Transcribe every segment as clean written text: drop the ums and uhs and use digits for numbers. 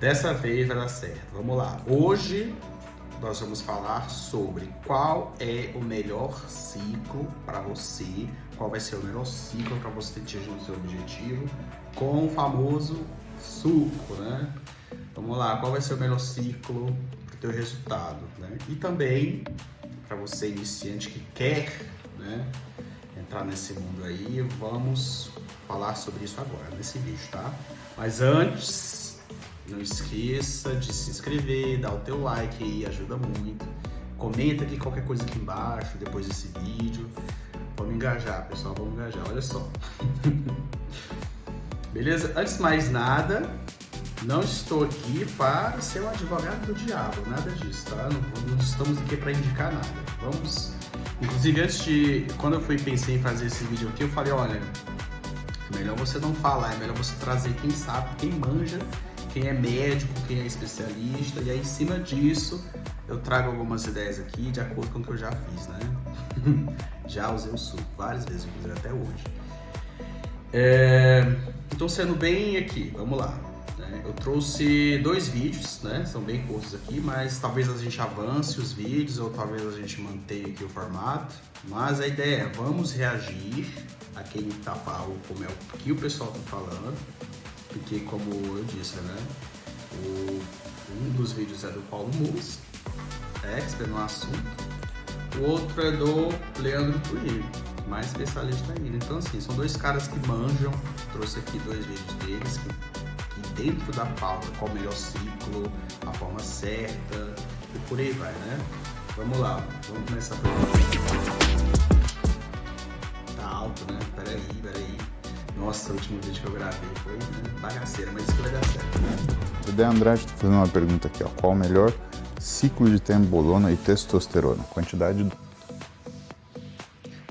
Dessa vez vai dar certo. Vamos lá. Hoje nós vamos falar sobre qual é o melhor ciclo para você, qual vai ser o melhor ciclo para você atingir o seu objetivo com o famoso suco, né? Vamos lá, qual vai ser o melhor ciclo para o teu resultado, né? E também para você iniciante que quer, né, entrar nesse mundo aí, vamos falar sobre isso agora nesse vídeo, tá? Mas antes, não esqueça de se inscrever, dar o teu like aí, ajuda muito. Comenta aqui qualquer coisa aqui embaixo depois desse vídeo. Vamos engajar, pessoal, vamos engajar, olha só. Beleza? Antes de mais nada, não estou aqui para ser um advogado do diabo, nada disso, tá? Não estamos aqui para indicar nada. Vamos, inclusive quando eu pensei em fazer esse vídeo aqui, eu falei, olha, é melhor você não falar, é melhor você trazer quem sabe, quem manja, quem é médico, quem é especialista, e aí em cima disso eu trago algumas ideias aqui de acordo com o que eu já fiz, né? Já usei o suco várias vezes, inclusive até hoje. Então, sendo bem aqui, vamos lá. Eu trouxe 2 vídeos, né? São bem curtos aqui, mas talvez a gente avance os vídeos ou talvez a gente mantenha aqui o formato. Mas a ideia é, vamos reagir a quem tá falando, como é o que o pessoal tá falando, porque como eu disse, né? Um dos vídeos é do Paulo Musi, expert no assunto. O outro é do Leandro Twilio, mais especialista ainda. Então assim, são 2 caras que manjam. Trouxe aqui 2 vídeos deles que dentro da pauta, qual o melhor ciclo, a forma certa e por aí vai, né? Vamos lá, vamos começar por aqui. Tá alto, né? Peraí. Nossa, o último vídeo que eu gravei foi, né, bagaceira, mas isso vai dar certo, né? O De Andrade está fazendo uma pergunta aqui, ó. Qual o melhor ciclo de trembolona e testosterona? Quantidade do...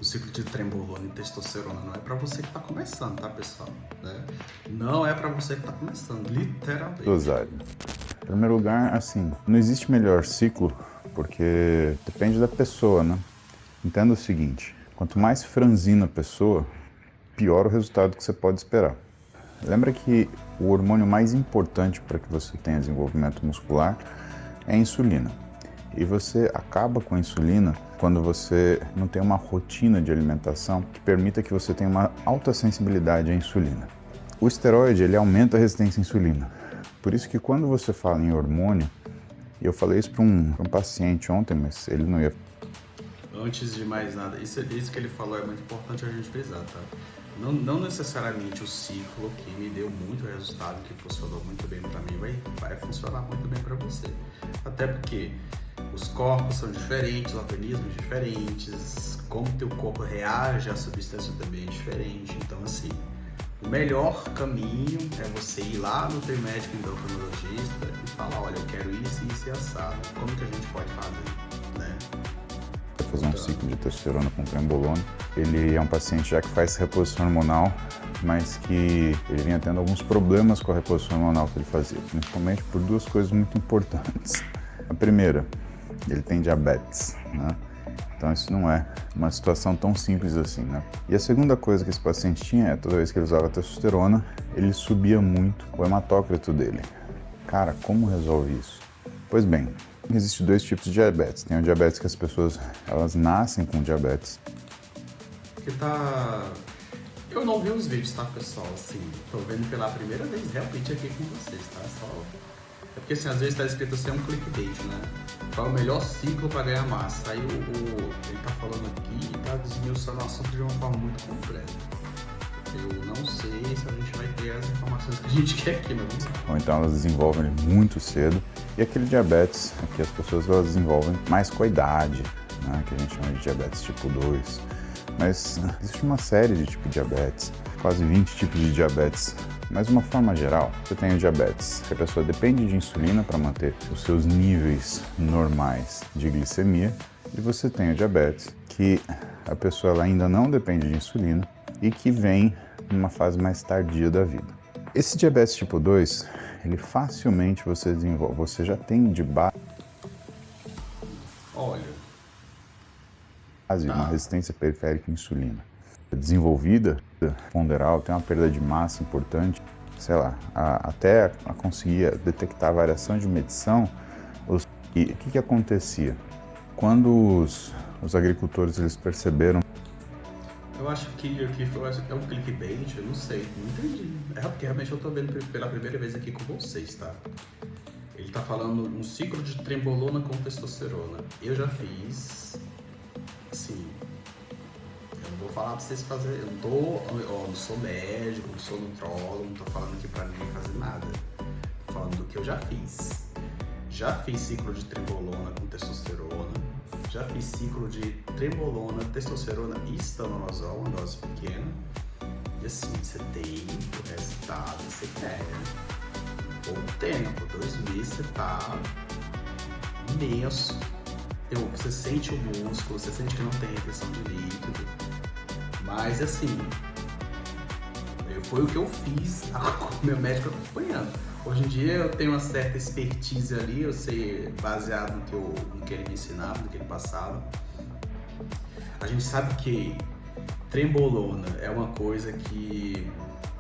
O ciclo de trembolona e testosterona não é para você que está começando, tá, pessoal? Né? Não é para você que está começando, literalmente. Dosagem. Em primeiro lugar, assim, não existe melhor ciclo porque depende da pessoa, né? Entenda o seguinte, quanto mais franzina a pessoa, pior o resultado que você pode esperar. Lembra que o hormônio mais importante para que você tenha desenvolvimento muscular é a insulina. E você acaba com a insulina quando você não tem uma rotina de alimentação que permita que você tenha uma alta sensibilidade à insulina. O esteroide, ele aumenta a resistência à insulina. Por isso que quando você fala em hormônio, e eu falei isso para um paciente ontem, mas ele não ia... Antes de mais nada, isso que ele falou é muito importante a gente frisar, tá? Não necessariamente o ciclo que me deu muito resultado, que funcionou muito bem para mim, vai funcionar muito bem para você. Até porque os corpos são diferentes, organismos diferentes, como teu corpo reage à substância também é diferente. Então, assim, o melhor caminho é você ir lá no teu médico endocrinologista e falar, olha, eu quero isso e assado. Como que a gente pode fazer, né? Fazer um ciclo de testosterona com trembolona. Ele é um paciente já que faz reposição hormonal, mas que ele vinha tendo alguns problemas com a reposição hormonal que ele fazia, principalmente por 2 coisas muito importantes. A primeira, ele tem diabetes, né? Então isso não é uma situação tão simples assim, né? E a segunda coisa que esse paciente tinha é, toda vez que ele usava testosterona, ele subia muito o hematócrito dele. Cara, como resolve isso? Pois bem, existem 2 tipos de diabetes. Tem o diabetes que as pessoas, elas nascem com diabetes. Porque tá... Eu não vi os vídeos, tá, pessoal? Assim, tô vendo pela primeira vez realmente aqui com vocês, tá? Só... É porque assim, às vezes tá escrito assim, é um clickbait, né? Qual é o melhor ciclo para ganhar massa? Aí ele tá falando aqui e tá desmiuçando o assunto de uma forma muito completa. Eu não sei se a gente vai ter as informações que a gente quer aqui, mas vamos lá. Ou então elas desenvolvem muito cedo. E aquele diabetes que as pessoas elas desenvolvem mais com a idade, né? Que a gente chama de diabetes tipo 2. Mas existe uma série de tipos de diabetes, quase 20 tipos de diabetes. Mas de uma forma geral, você tem o diabetes, que a pessoa depende de insulina para manter os seus níveis normais de glicemia. E você tem o diabetes, que a pessoa ela ainda não depende de insulina e que vem numa fase mais tardia da vida. Esse diabetes tipo 2, ele facilmente você desenvolve, você já tem de base uma resistência periférica à insulina. Desenvolvida, ponderal, tem uma perda de massa importante, sei lá, até a conseguir detectar a variação de medição, e o que acontecia? Quando os agricultores eles perceberam. Eu acho que é um clickbait, eu não sei, não entendi. É porque realmente eu tô vendo pela primeira vez aqui com vocês, tá? Ele tá falando um ciclo de trembolona com testosterona. Eu já fiz, assim, eu não vou falar pra vocês fazerem, eu não sou médico, não sou nutrólogo, não tô falando aqui pra ninguém fazer nada. Tô falando do que eu já fiz. Já fiz ciclo de trembolona com testosterona. Já fiz ciclo de trembolona, testosterona e estanolozol, uma dose pequena. E assim, você tem o resultado que você quer. Pouco tempo, 2 meses, você tá imenso. Você sente o músculo, você sente que não tem retenção de líquido. Mas assim, foi o que eu fiz com o meu médico acompanhando. Hoje em dia eu tenho uma certa expertise ali, eu sei, baseado no que ele me ensinava, no que ele passava. A gente sabe que trembolona é uma coisa que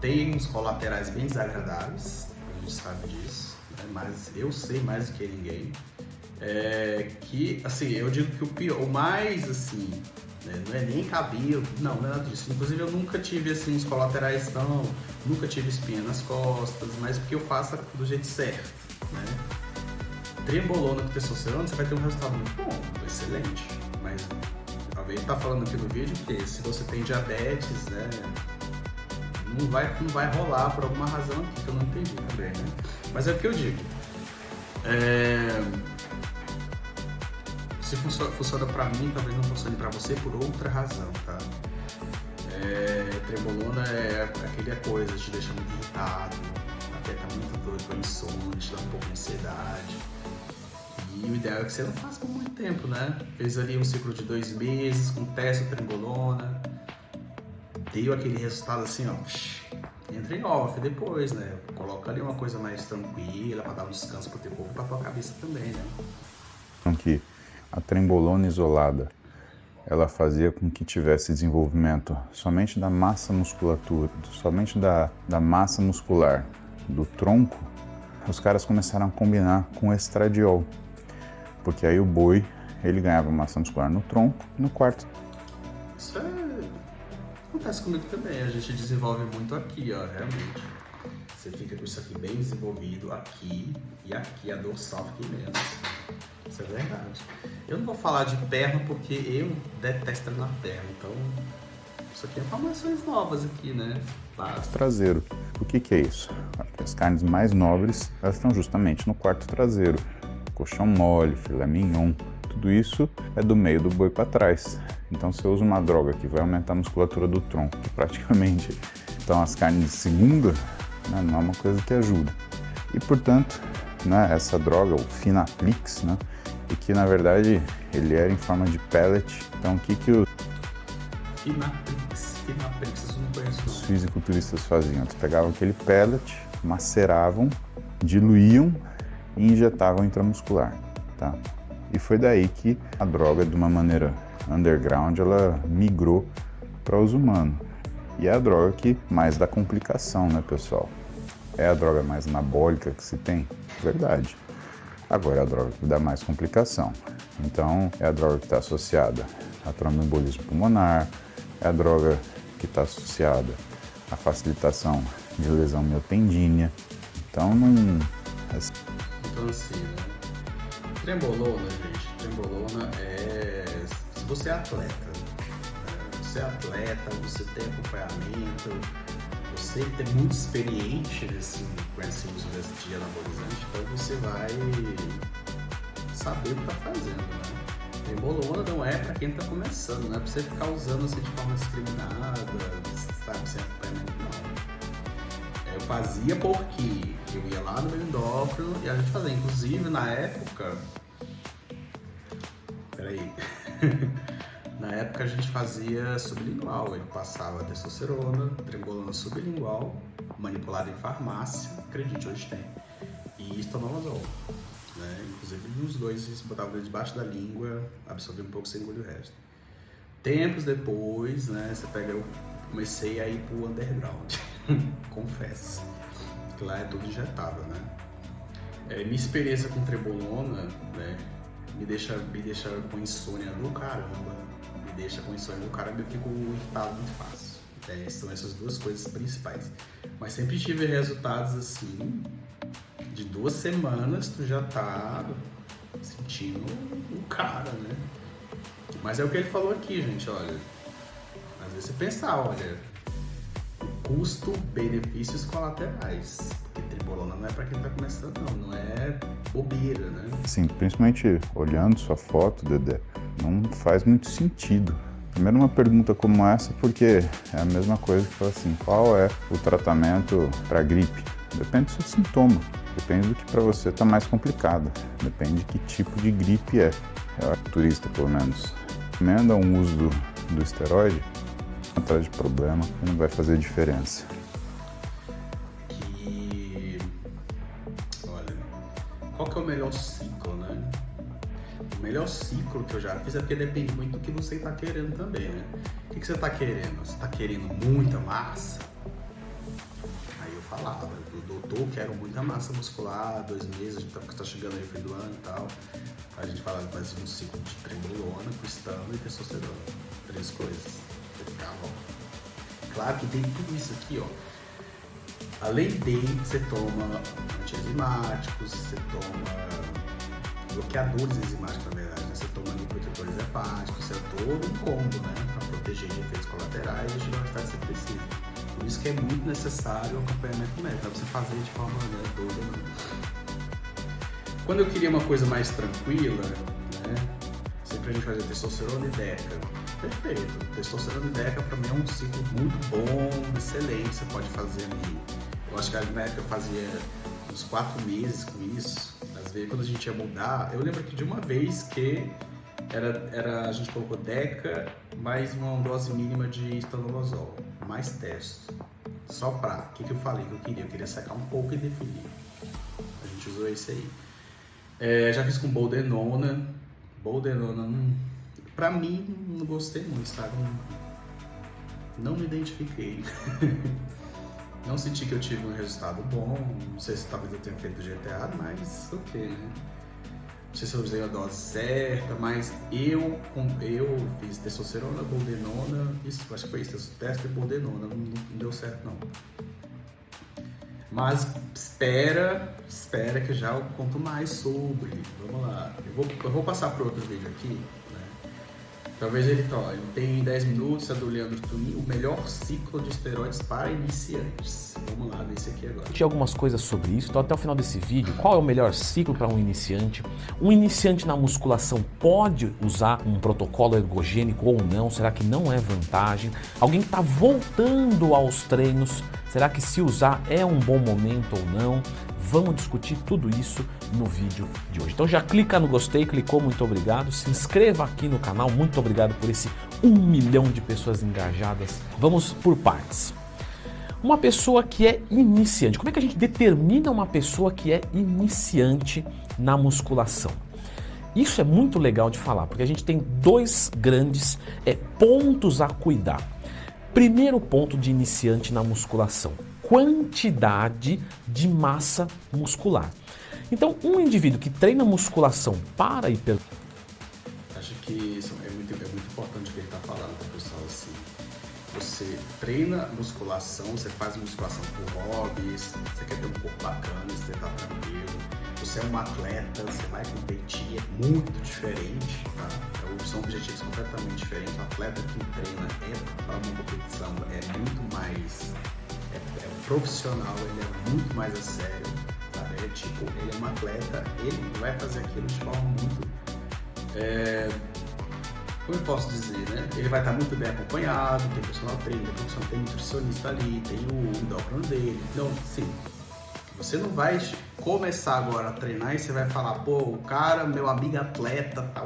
tem uns colaterais bem desagradáveis, a gente sabe disso, né? Mas eu sei mais do que ninguém. Que, assim, eu digo que o pior, o mais, assim, né, não é nem cabelo, não é nada disso. Inclusive eu nunca tive, assim, os colaterais não, nunca tive espinha nas costas, mas porque eu faço do jeito certo, né? Trembolona com testosterona, você vai ter um resultado muito bom, excelente, mas alguém tá falando aqui no vídeo que se você tem diabetes, né, não vai rolar por alguma razão aqui que eu não entendi também, né? Mas é o que eu digo. Se funciona pra mim, talvez não funcione pra você por outra razão, tá? Trembolona é aquela coisa, te deixa muito irritado, até tá muito doido com insônia, te dá um pouco de ansiedade. E o ideal é que você não faça por muito tempo, né? Fez ali um ciclo de 2 meses com testo, trembolona, deu aquele resultado assim, ó, entra em off depois, né? Coloca ali uma coisa mais tranquila pra dar um descanso pro teu corpo e pra tua cabeça também, né? Que a trembolona isolada, ela fazia com que tivesse desenvolvimento somente da massa musculatura, somente da massa muscular do tronco. Os caras começaram a combinar com o estradiol, porque aí o boi, ele ganhava massa muscular no tronco e no quarto. Isso acontece comigo também, a gente desenvolve muito aqui, ó, realmente. Você fica com isso aqui bem desenvolvido aqui e aqui, a dorsal aqui mesmo. Isso é verdade. Eu não vou falar de perna porque eu detesto na perna, então isso aqui é informações novas aqui, né? Traseiro. O que é isso? As carnes mais nobres, elas estão justamente no quarto traseiro. Coxão mole, filé mignon, tudo isso é do meio do boi para trás. Então você usa uma droga que vai aumentar a musculatura do tronco, que praticamente, então as carnes de segunda, né, não é uma coisa que ajuda. E portanto, né, essa droga, o Finaplix, né, e que na verdade ele era em forma de pellet. Então o que o Finaplix, eu não conheço. Os fisiculturistas faziam? Eles pegavam aquele pellet, maceravam, diluíam e injetavam intramuscular, tá? E foi daí que a droga, de uma maneira underground, ela migrou para uso humano. E é a droga que mais dá complicação, né, pessoal? É a droga mais anabólica que se tem? Verdade. Agora é a droga que dá mais complicação. Então, é a droga que está associada a tromboembolismo pulmonar, é a droga que está associada à facilitação de lesão miotendínea. Então, não... Então, assim, né? Trembolona, gente, trembolona é... Se você é atleta, né? Você é atleta, você tem acompanhamento, você é muito experiente com esse uso de anabolizante, então você vai saber o que está fazendo, né? Trembolona não é para quem está começando, não é para você ficar usando assim de forma discriminada, sabe, sem acompanhamento, não. Eu fazia porque eu ia lá no meu endócrino e a gente fazia, inclusive na época... Peraí... Na época a gente fazia sublingual, ele passava testosterona, trembolona sublingual, manipulada em farmácia, acredite, hoje tem, e estanolozol, né? Inclusive os dois eles botavam debaixo da língua, absorvia um pouco sem engolir o resto. Tempos depois, né, eu comecei a ir pro underground, confesso. porque lá é tudo injetável, né? Minha experiência com trebolona, né, me deixa com insônia do caramba, eu fico irritado muito fácil. São essas duas coisas principais. Mas sempre tive resultados assim, de 2 semanas tu já tá sentindo o cara, né? Mas é o que ele falou aqui, gente, olha, às vezes você pensar, olha, custo-benefícios colaterais, porque trebolona não é pra quem tá começando não é bobeira, né? Sim, principalmente olhando sua foto, Dedé, não faz muito sentido. Primeiro uma pergunta como essa, porque é a mesma coisa que fala assim, qual é o tratamento para gripe? Depende do seu sintoma, depende do que para você está mais complicado, depende de que tipo de gripe é. Eu acho que turista, pelo menos, recomenda um uso do esteroide, atrás de problema, que não vai fazer diferença. Olha, qual que é o melhor ciclo, né? O melhor ciclo que eu já fiz é porque depende muito do que você está querendo também, né? O que você está querendo? Você está querendo muita massa? Aí eu falava, doutor, quero muita massa muscular, 2 meses, porque está chegando aí o fim do ano e tal. A gente falava que fazia um ciclo de trebolona, cristão e testosterona. 3 coisas. Claro que tem tudo isso aqui, ó. Além de você toma antienzimáticos, você toma bloqueadores enzimáticos, na verdade, né? Você toma protetores hepáticos, você é todo um combo, né? Para proteger de efeitos colaterais e chegar ao estado que você precisa. Por isso que é muito necessário o acompanhamento médico, para você fazer de forma, né, toda. Né? Quando eu queria uma coisa mais tranquila, né? Sempre a gente fazia testosterona e deca. Perfeito. Testosterona e deca para mim é um ciclo muito bom, excelente. Você pode fazer ali. Eu acho que na época eu fazia uns 4 meses com isso. Às vezes quando a gente ia mudar, eu lembro que de uma vez que a gente colocou deca mais uma dose mínima de estanolozol, mais testo. Só pra. O que eu falei que eu queria? Eu queria secar um pouco e definir. A gente usou esse aí. Já fiz com boldenona. Boldenona, pra mim, não gostei muito, sabe? Não me identifiquei. Não senti que eu tive um resultado bom. Não sei se talvez eu tenha feito do jeito errado, mas ok, né? Não sei se eu usei a dose certa, mas eu fiz testosterona, boldenona, isso, acho que foi isso, testo e boldenona, não deu certo não. Mas espera que eu já conto mais sobre. Vamos lá. Eu vou passar para outro vídeo aqui, né? Talvez ele tem 10 minutos, a do Leandro Tunin, o melhor ciclo de esteroides para iniciantes. Vamos lá nesse aqui agora. Tinha algumas coisas sobre isso, então até o final desse vídeo, qual é o melhor ciclo para um iniciante? Um iniciante na musculação pode usar um protocolo ergogênico ou não? Será que não é vantagem? Alguém que está voltando aos treinos, será que se usar é um bom momento ou não? Vamos discutir tudo isso no vídeo de hoje. Então já clica no gostei, clicou, muito obrigado. Se inscreva aqui no canal, muito obrigado por esse 1 milhão de pessoas engajadas. Vamos por partes. Uma pessoa que é iniciante. Como é que a gente determina uma pessoa que é iniciante na musculação? Isso é muito legal de falar, porque a gente tem 2 grandes pontos a cuidar. Primeiro ponto de iniciante na musculação: quantidade de massa muscular. Então, um indivíduo que treina musculação para hipertrofia. Acho que isso é muito importante o que ele está falando, tá, pessoal? Assim, você treina musculação, você faz musculação por hobbies, você quer ter um corpo bacana, você está tranquilo, você é um atleta, você vai competir, é muito diferente, tá? São objetivos completamente diferentes. O atleta que treina para uma competição é muito mais profissional, ele é muito mais a sério, sabe? Ele é um atleta, ele vai fazer aquilo de forma muito, como eu posso dizer, né? Ele vai estar muito bem acompanhado, tem personal trainer, tem nutricionista ali, tem o endócrino dele. Então, sim, você não vai começar agora a treinar e você vai falar, pô, o cara, meu amigo atleta, tá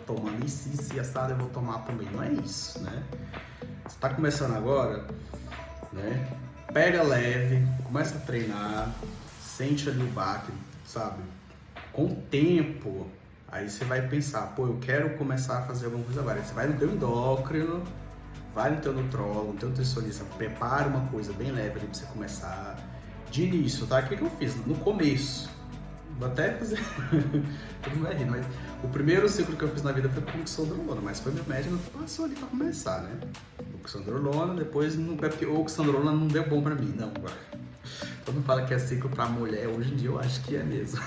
tomando isso e assado, eu vou tomar também. Não é isso, né? Você tá começando agora, né? Pega leve, começa a treinar, sente ali o baque, sabe? Com o tempo, aí você vai pensar, pô, eu quero começar a fazer alguma coisa agora. Aí você vai no teu endócrino, vai no teu nutrólogo, no teu nutricionista, prepara uma coisa bem leve ali pra você começar. de início, tá? O que eu fiz? No começo, vou até fazer, todo mundo vai rir, mas o primeiro ciclo que eu fiz na vida foi com oxandrolona, mas foi meu médico que passou ali pra começar, né? Oxandrolona, depois não é porque o oxandrolona não deu bom pra mim, não. Todo mundo fala que é ciclo pra mulher, hoje em dia eu acho que é mesmo.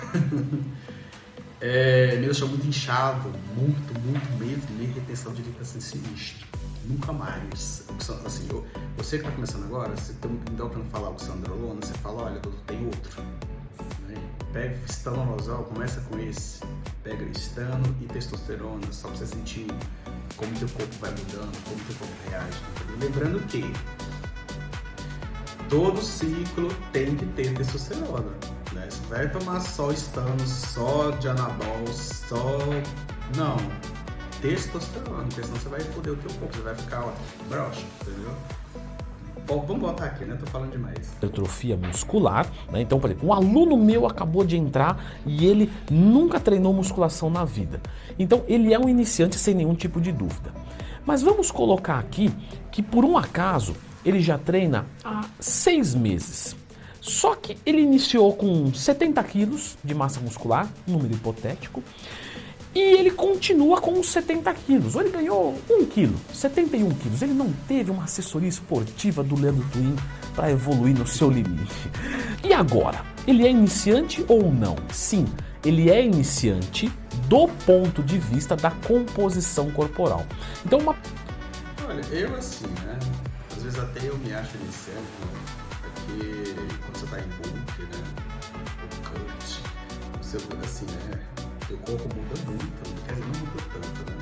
Me deixou muito inchado, muito mesmo, minha retenção de líquido assim, sinistra. Nunca mais. Assim, você que tá começando agora, se então pra não falar oxandrolona, você fala, olha, doutor, tem outro. Né? Pega estanolosol, começa com esse. Pega estano e testosterona, só pra você sentir como teu corpo vai mudando, como teu corpo reage. Entendeu? Lembrando que todo ciclo tem que ter testosterona. Né? Você vai tomar só estano, só de anabol, só... Não. Testosterona, porque senão você vai foder o teu corpo, você vai ficar, ó, broxa, entendeu? Bom, vamos botar aqui, né? Tô falando demais. Hipertrofia muscular, né? Então, por exemplo, um aluno meu acabou de entrar e ele nunca treinou musculação na vida. Então, ele é um iniciante sem nenhum tipo de dúvida. Mas vamos colocar aqui que, por um acaso, ele já treina há 6 meses. Só que ele iniciou com 70 quilos de massa muscular, número hipotético, e ele continua com os 70 quilos. Ou ele ganhou 1 quilo, 71 quilos. Ele não teve uma assessoria esportiva do Leandro Twin para evoluir no seu limite. E agora? Ele é iniciante ou não? Sim, ele é iniciante do ponto de vista da composição corporal. Então, Olha, eu assim, né? Às vezes até eu me acho iniciante, né? Porque quando você tá em bulk, né? O cut, você assim, né? Teu corpo muda muito, quer dizer, não muda tanto, né?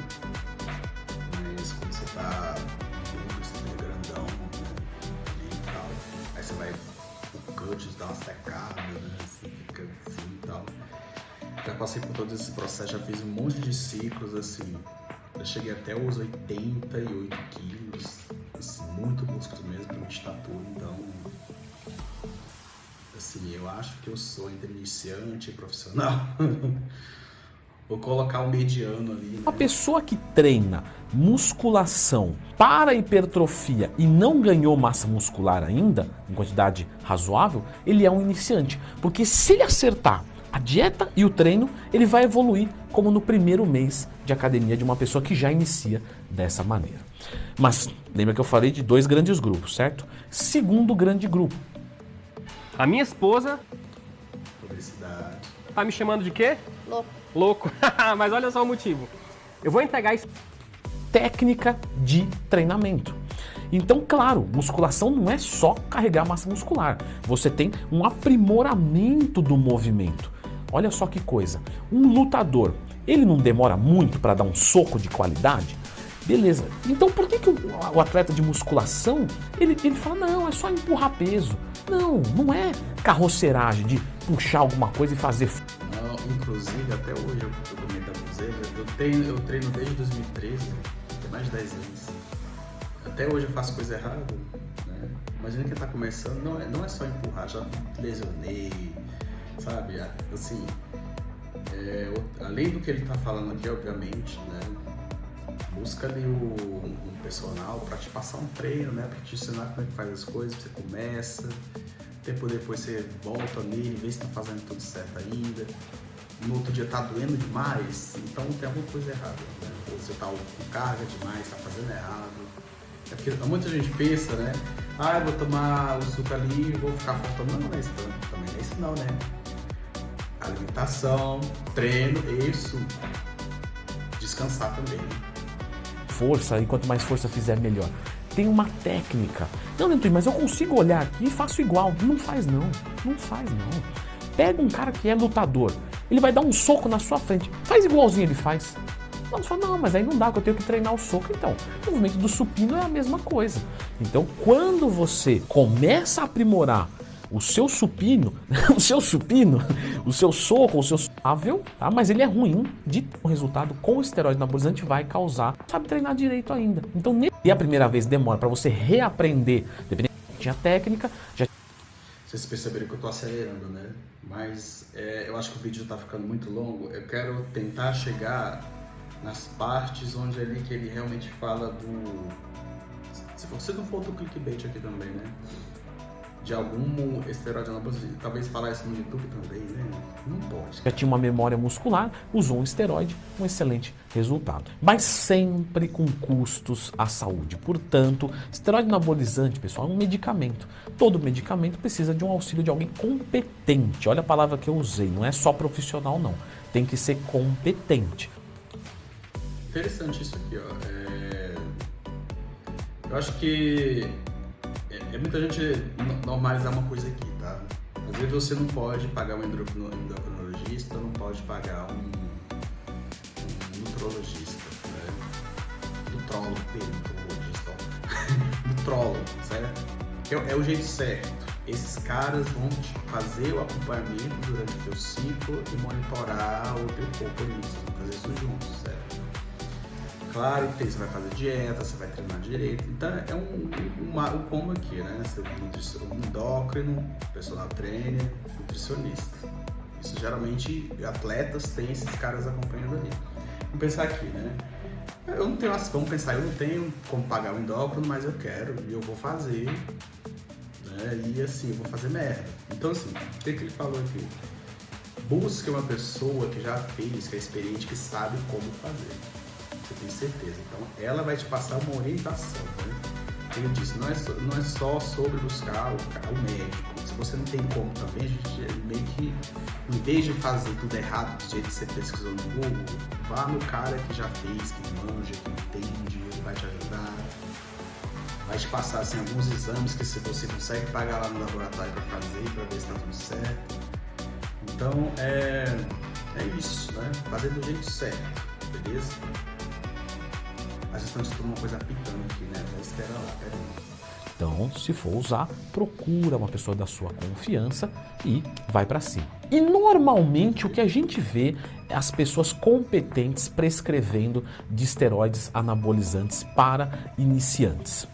Mas quando você tá bulk, você tá grandão, né? E tal, aí você vai, o cut dá uma secada, né? Assim, fica assim e tal. Já passei por todo esse processo, já fiz um monte de ciclos, assim. Eu cheguei até os 88 quilos, assim, muito músculo mesmo pra minha estatura, então... Assim, eu acho que eu sou entre iniciante e profissional. Vou colocar o mediano ali, né? A pessoa que treina musculação para hipertrofia e não ganhou massa muscular ainda, em quantidade razoável, ele é um iniciante. Porque se ele acertar a dieta e o treino, ele vai evoluir como no primeiro mês de academia de uma pessoa que já inicia dessa maneira. Mas lembra que eu falei de 2 grandes grupos, certo? Segundo grande grupo. A minha esposa Publicidade. tá me chamando de quê? Louco. Louco. Mas olha só o motivo. Eu vou entregar isso. Técnica de treinamento. Então, claro, musculação não é só carregar massa muscular. Você tem um aprimoramento do movimento. Olha só que coisa. Um lutador, ele não demora muito para dar um soco de qualidade? Beleza. Então, por que o atleta de musculação, ele fala, não, é só empurrar peso. Não, não é carroceragem de puxar alguma coisa e fazer... Não, inclusive, até hoje, eu comentei com você, eu treino desde 2013, tem mais de 10 anos. Até hoje eu faço coisa errada, né? Imagina quem tá começando, não é só empurrar, já lesionei, sabe? Assim, além do que ele tá falando aqui, obviamente, né? Busca ali um personal para te passar um treino, né? Para te ensinar como é que faz as coisas, você começa, tempo depois você volta nele, vê se tá fazendo tudo certo ainda. No outro dia tá doendo demais, então tem alguma coisa errada, né? Ou você tá com carga demais, tá fazendo errado. É porque muita gente pensa, né? Ah, eu vou tomar o suco ali e vou ficar forte. Não é isso também, não é isso não, né? Alimentação, treino e suco. Descansar também, né? Força, e quanto mais força fizer, melhor. Tem uma técnica. Não, Nentuí, mas eu consigo olhar aqui e faço igual. Não faz não, não faz não. Pega um cara que é lutador, ele vai dar um soco na sua frente, faz igualzinho ele faz. Não, você fala, não, mas aí não dá, que eu tenho que treinar o soco. Então, o movimento do supino é a mesma coisa. Então, quando você começa a aprimorar o seu supino, o seu soco, o seu suável, tá? Mas ele é ruim de ter um resultado com o esteroide anabolizante, vai causar, sabe treinar direito ainda. Então, e a primeira vez demora para você reaprender, dependendo da técnica, já... Vocês perceberam que eu tô acelerando, né? Mas eu acho que o vídeo tá ficando muito longo. Eu quero tentar chegar nas partes onde ali que ele realmente fala do... Se você não for do clickbait aqui também, né? de algum esteroide anabolizante. Talvez falar isso no YouTube também, né? Não pode. Já tinha uma memória muscular, usou um esteroide, um excelente resultado. Mas sempre com custos à saúde. Portanto, esteroide anabolizante, pessoal, é um medicamento. Todo medicamento precisa de um auxílio de alguém competente. Olha a palavra que eu usei, não é só profissional não. Tem que ser competente. Interessante isso aqui, ó. Eu acho que muita gente normalizar uma coisa aqui, tá? Às vezes você não pode pagar um endocrinologista, não pode pagar um nutrologista, né? Nutrólogo, certo? É o jeito certo. Esses caras vão te fazer o acompanhamento durante o teu ciclo e monitorar o teu corpo nisso, vão fazer isso juntos, certo? Claro que você vai fazer dieta, você vai treinar direito, então é um combo aqui, né? Você um endócrino, personal trainer, nutricionista. Isso geralmente atletas têm esses caras acompanhando ali. Vamos pensar aqui, né? Eu não tenho como pagar o endócrino, mas eu quero e eu vou fazer, né? E assim, eu vou fazer merda. Então assim, o que ele falou aqui? Busque uma pessoa que já fez, que é experiente, que sabe como fazer. Você tem certeza. Então, ela vai te passar uma orientação, né? Ele disse, não é só sobre buscar o médico. Se você não tem como também, a gente meio que, em vez de fazer tudo errado do jeito que você pesquisou no Google, vá no cara que já fez, que manja, que entende, ele vai te ajudar. Vai te passar assim, alguns exames que se você consegue pagar lá no laboratório para fazer, para ver se está tudo certo. Então, é isso, né? Fazer do jeito certo, beleza? Às vezes estão uma coisa apitando aqui, né? Vai esperar lá, peraí. Então, se for usar, procura uma pessoa da sua confiança e vai para cima. E normalmente o que a gente vê é as pessoas competentes prescrevendo de esteroides anabolizantes para iniciantes.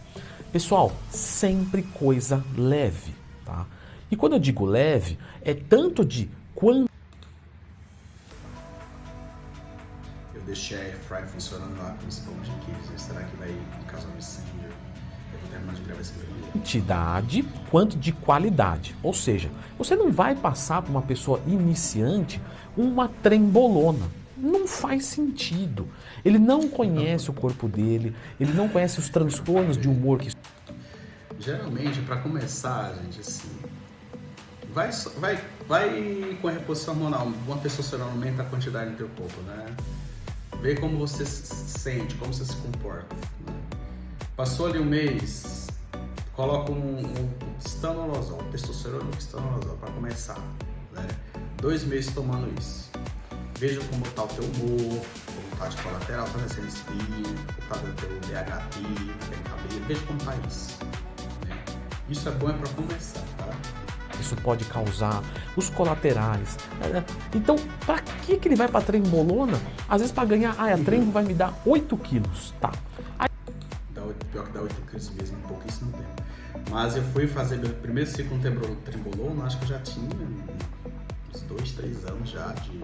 Pessoal, sempre coisa leve, tá? E quando eu digo leve, é tanto de quanto. Deixei a airfryer funcionando lá com esse pão de queijo. Será que vai causar um incêndio? Eu vou terminar de gravar esse vídeo. Quantidade quanto de qualidade. Ou seja, você não vai passar para uma pessoa iniciante uma trembolona. Não faz sentido. Ele não conhece o corpo dele, ele não conhece os transtornos de humor que... Geralmente, para começar, gente, assim, vai com a reposição hormonal. Uma testosterona aumenta a quantidade no teu corpo, né? Vê como você se sente, como você se comporta. Né? Passou ali um mês, coloca um estanolozol, testosterona ou estanolozol para começar. Né? 2 meses tomando isso. Veja como está o teu humor, como está de colateral, está descendo espinha, como está o teu DHT, tem cabelo. Veja como está isso. Né? Isso é bom para começar, tá? Isso pode causar os colaterais. Então, para que ele vai para trembolona? Às vezes para ganhar, a trembo vai me dar 8 quilos, tá? Pior que dá 8 quilos mesmo, em pouquíssimo tempo. Mas eu fui fazer meu primeiro ciclo no trembolona, acho que eu já tinha uns 2, 3 anos já de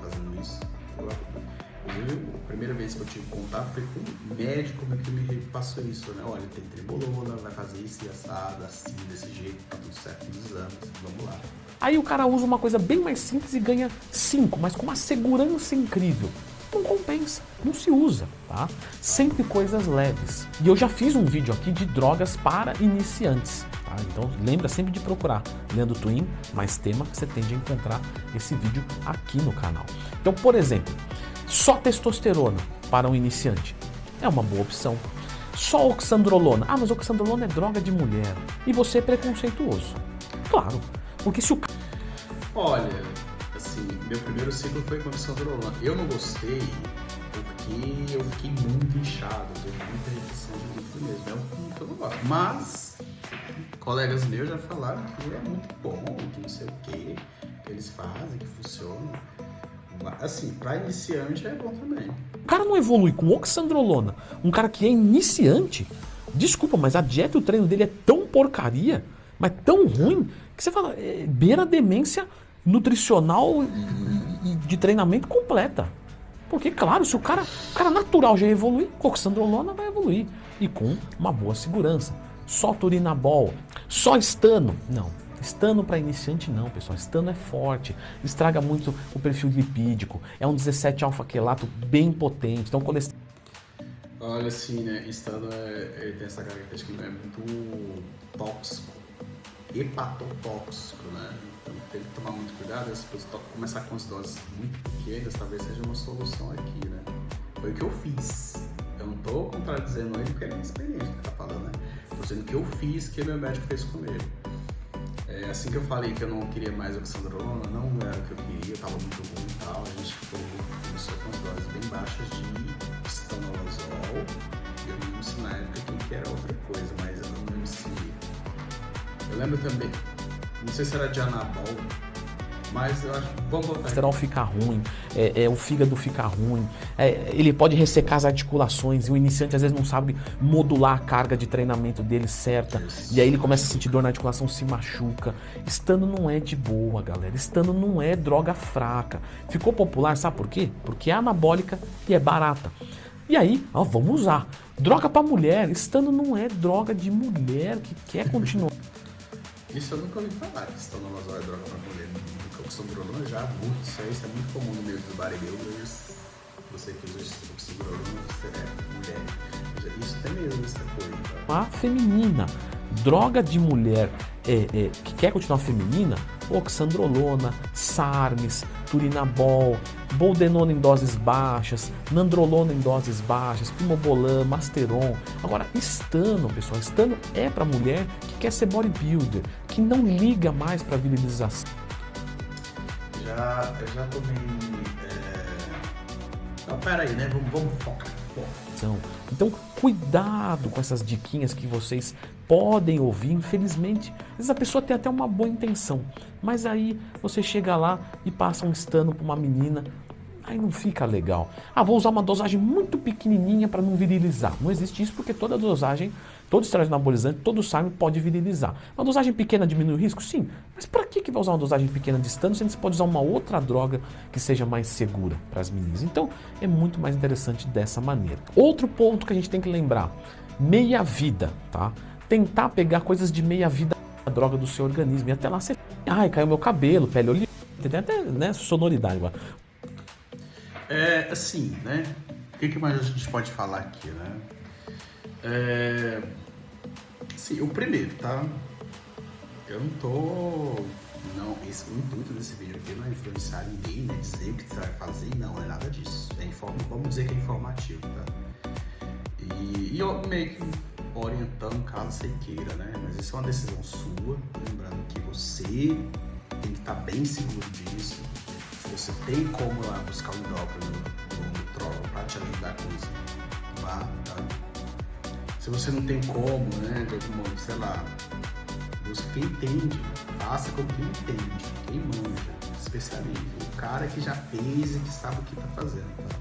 fazendo isso. Inclusive, a primeira vez que eu tive contato foi com um médico que me passou isso, né? Olha, tem trembolona, vai fazer isso e assado, assim, desse jeito, tá tudo certo nos exames, vamos lá. Aí o cara usa uma coisa bem mais simples e ganha 5, mas com uma segurança incrível. Não compensa, não se usa, tá? Sempre coisas leves. E eu já fiz um vídeo aqui de drogas para iniciantes, tá? Então lembra sempre de procurar Leandro Twin, mais tema, que você tende a encontrar esse vídeo aqui no canal. Então, por exemplo, só testosterona para um iniciante é uma boa opção. Só oxandrolona. Ah, mas oxandrolona é droga de mulher. E você é preconceituoso. Claro, porque se o... Olha, assim, meu primeiro ciclo foi com oxandrolona. Eu não gostei porque eu fiquei muito inchado. Teve muita redução de líquido mesmo. É um que eu não gosto. Mas colegas meus já falaram que é muito bom, que não sei o que eles fazem, que funciona. Assim, para iniciante é bom também. O cara não evolui com oxandrolona. Um cara que é iniciante, desculpa, mas a dieta e o treino dele é tão porcaria, mas tão ruim, que você fala, beira a demência nutricional e de treinamento completa. Porque, claro, se o cara natural já evolui, com oxandrolona vai evoluir. E com uma boa segurança. Só turinabol, Só estano? Não. Estano para iniciante não, pessoal. Estano é forte, estraga muito o perfil lipídico. É um 17-alfa-quelato bem potente. Então, colesterol. Olha, assim, né? Estano ele tem essa característica que não é muito tóxico, hepatotóxico, né? Então tem que tomar muito cuidado. Se você começar com as doses muito pequenas, talvez seja uma solução aqui, né? Foi o que eu fiz. Eu não tô contradizendo ele porque ele é experiente que tá falando, né? Tô dizendo o que eu fiz, que meu médico fez comigo. Assim que eu falei que eu não queria mais oxandrolona, não era o que eu queria, tava muito ruim e tal, a gente começou com as doses bem baixas de estanolozol. Eu não lembro se na época que era outra coisa, mas eu não lembro se... Eu lembro também, não sei se era de anabol, mas eu acho... Vamos voltar. O colesterol fica ruim, o fígado fica ruim, ele pode ressecar as articulações e o iniciante às vezes não sabe modular a carga de treinamento dele certa. Isso. E aí ele começa a sentir dor na articulação, se machuca. Estano não é de boa, galera. Estano não é droga fraca. Ficou popular, sabe por quê? Porque é anabólica e é barata. E aí, vamos usar. Droga pra mulher. Estano não é droga de mulher que quer continuar. Isso eu nunca ouvi falar, que estanolozol é droga pra mulher. Oxandrolona já muito, isso é muito comum no meio dos bodybuilders. Você que usa oxandrolona, você é mulher. Isso tem mesmo essa coisa. Tá? A feminina, droga de mulher que quer continuar feminina, oxandrolona, sarmes, turinabol, boldenona em doses baixas, nandrolona em doses baixas, primobolan, masteron. Agora, estano, pessoal, estano é para mulher que quer ser bodybuilder, que não liga mais para virilização. Eu já tomei... Não, pera aí, né? Vamos focar. Então, cuidado com essas diquinhas que vocês podem ouvir, infelizmente. Às vezes a pessoa tem até uma boa intenção, mas aí você chega lá e passa um estano para uma menina, aí não fica legal. Vou usar uma dosagem muito pequenininha para não virilizar. Não existe isso porque toda dosagem, todo esteroide anabolizante, todo SARM pode virilizar. Uma dosagem pequena diminui o risco? Sim. Mas para que vai usar uma dosagem pequena de estano, sendo que você pode usar uma outra droga que seja mais segura para as meninas? Então, é muito mais interessante dessa maneira. Outro ponto que a gente tem que lembrar, meia-vida, tá? Tentar pegar coisas de meia-vida da droga do seu organismo. E até lá você... caiu meu cabelo, pele oleosa, tem até, né, sonoridade agora. Assim, né? O que mais a gente pode falar aqui, né? Sim, o primeiro, tá? Eu não tô... Não, o intuito desse vídeo aqui não é influenciar ninguém, né? Dizer o que você vai fazer, não é nada disso. Vamos dizer que é informativo, tá? E eu meio que orientando caso você queira, né? Mas isso é uma decisão sua, lembrando que você tem que estar bem seguro disso. Se você tem como lá buscar um endócrino no nutrólogo para te ajudar com isso, vá, tá? Se você não tem como, né, de algum modo, sei lá, busca quem entende, faça com quem entende, quem manja, especialista, o cara que já fez e que sabe o que está fazendo, tá?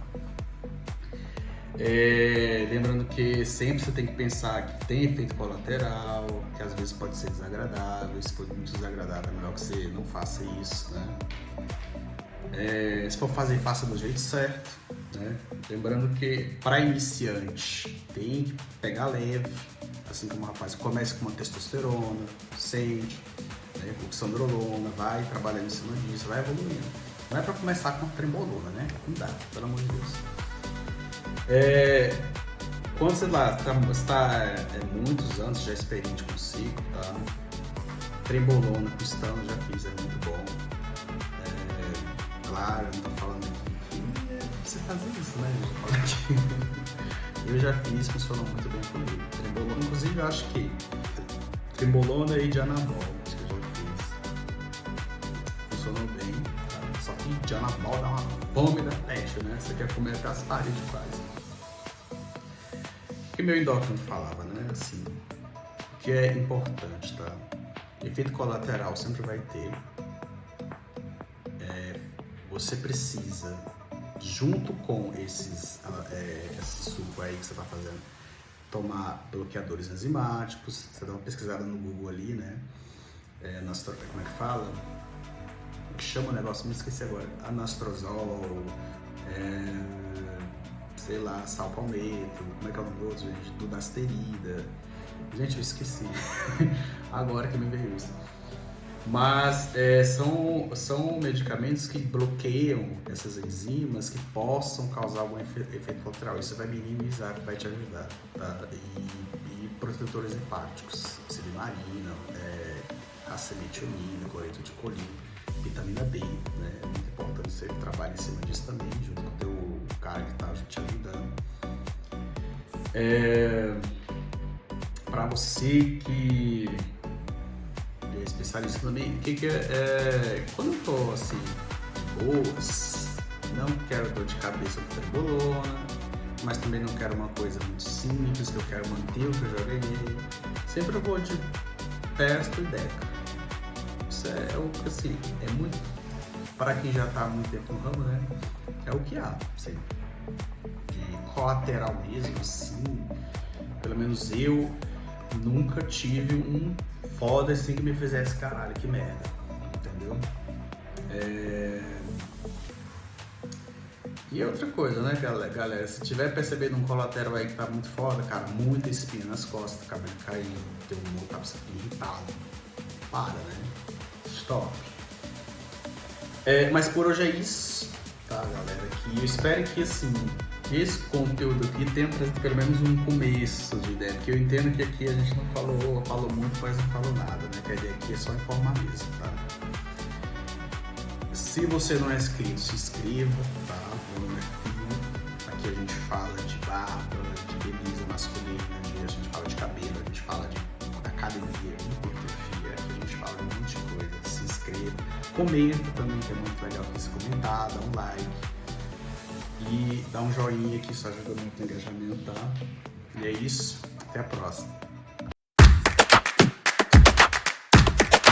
Lembrando que sempre você tem que pensar que tem efeito colateral, que às vezes pode ser desagradável. Se for muito desagradável, é melhor que você não faça isso, né? Se for fazer, faça do jeito certo, né? Lembrando que para iniciante tem que pegar leve, assim como o rapaz comece com uma testosterona, sente, né? Oxandrolona, vai trabalhando em cima disso, vai evoluindo. Não é para começar com a trembolona, né? Cuidado, pelo amor de Deus. Quando você está muitos anos já experiente com o ciclo, tá? Trembolona com estano já fiz, é muito bom. Claro, eu não tô falando aqui você fazer isso, né? Eu já fiz, funcionou muito bem comigo. Trembolona, inclusive, eu acho que trembolona e de anabol, acho que eu já fiz. Funcionou bem, tá? Só que de anabol dá uma fome da peste, né? Você quer comer até as paredes quase. O que meu endócrino falava, né? Assim, o que é importante, tá? Efeito colateral sempre vai ter. Você precisa, junto com esse suco aí que você tá fazendo, tomar bloqueadores enzimáticos. Você dá uma pesquisada no Google ali, né? Como é que fala? O que chama o negócio? Me esqueci agora. Anastrozol, sei lá, sal palmeto, como é que é o nome do outro, gente? Dunasterida. Gente, eu esqueci. Agora que me veio isso. Mas são medicamentos que bloqueiam essas enzimas que possam causar algum efeito colateral. Isso vai minimizar, vai te ajudar. Tá? E protetores hepáticos, silimarina, acemetionina, cloreto de colina, vitamina D. Né? É muito importante você trabalhar em cima disso também, junto com o teu cara que está te ajudando. Para você que é especialista também, quando eu tô assim, de boas, não quero dor de cabeça com trembolona, mas também não quero uma coisa muito simples, que eu quero manter o que eu já ganhei, sempre eu vou de Persto e Deca. Isso é o que, assim, é muito, para quem já tá há muito tempo no ramo, né, é o que há, assim, de colateral mesmo, assim, pelo menos eu nunca tive um foda assim que me fizesse caralho, que merda, entendeu? E outra coisa, né, galera, se tiver percebendo um colateral aí que tá muito foda, cara, muita espinha nas costas, cabelo caindo, teu humor tá irritado, para, né? Stop. Mas por hoje é isso, tá, galera? Que eu espero que, assim, esse conteúdo aqui tenha trazido pelo menos um começo de ideia, porque eu entendo que aqui a gente não falou muito, mas não falou nada, né? Que a ideia aqui é só informar mesmo, tá? Se você não é inscrito, se inscreva, tá? Meu nome é Fio. Aqui a gente fala de barba, de beleza masculina, a gente fala de cabelo, a gente fala de academia, de hipertrofia, aqui a gente fala de um monte de coisa. Se inscreva, comenta também, que é muito legal aqui se comentar, dá um like. E dá um joinha que isso ajuda muito no engajamento, tá? E é isso, até a próxima.